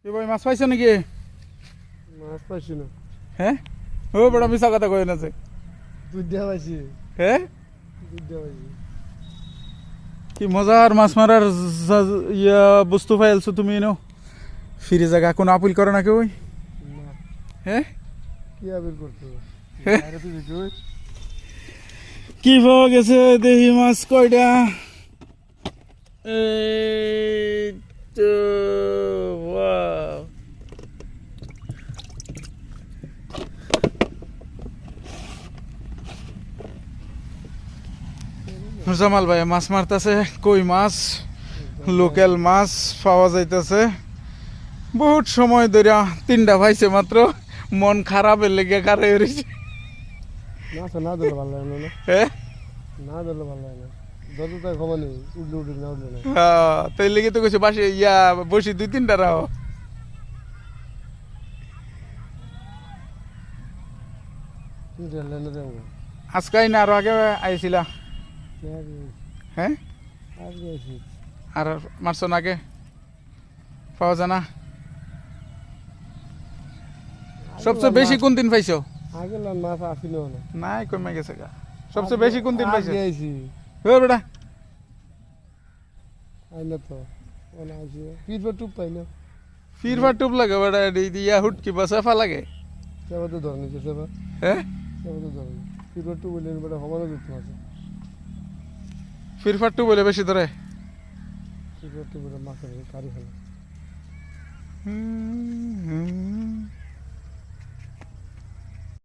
এ ভাই মাছ পাইছো নাকি? মাছ পাইছি না। হ্যাঁ ও বড় মিছা কথা কই না যে। দুইটা পাইছি। হ্যাঁ দুইটা পাইছি। কি মজার মাছ মারার ইয়া বস্তু পাইলছো তুমি এনো। ফিরে জায়গা কোনো আপিল করে না কেউ? না। হ্যাঁ কি আবির করতে? হ্যাঁ? আরে তুই কই? কি পাওয়া গেছে দেহি মাছ কয়টা? এই তো ওয়াও জামাল ভাই মাছ মারতেছে কই মাছ লোকাল মাছ পাওয়া যাইতেছে বহুত সময় ধরে তিনটা পাইছে মাত্র মন খারাপের লেগে কারে হইছে মাছ না ধরলে ভালো লাগে না। হ্যাঁ না ধরলে ভালো লাগে না। যত তাই খবর নেই উঠলে উঠলে না উঠলে না। তাই লেগে তো কইছে বাসে ইয়া বসি দুই তিনটা রাও তুই ধরলে না দেবো। আজকে না আরো আগে আইছিলা হ্যাঁ আজকে আইছি। আর মারছো না আগে পাওয়া যায় না সবচেয়ে বেশি কোন দিন পাইছো আগে না মাছ আসিল না। নাই কমে গেছে গা সবচেয়ে বেশি কোন দিন পাইছো আজকে আইছি। ও বেটা আইলে তো ওনা আইছি। পিট টুপ পাইলো। ফিরবার টুপ লাগে বেটা ইয়া হুটকি বাসাফা লাগে সেবা তো ধরে নিছে সেবা। হ্যাঁ সেবা তো ধরে। পিট টুপ বলে বড় হমানো দিত মাছ। ফিরফার টুপ বলে বেশি ধরে পিট টুপ বলে মাছ কারি ফেলে।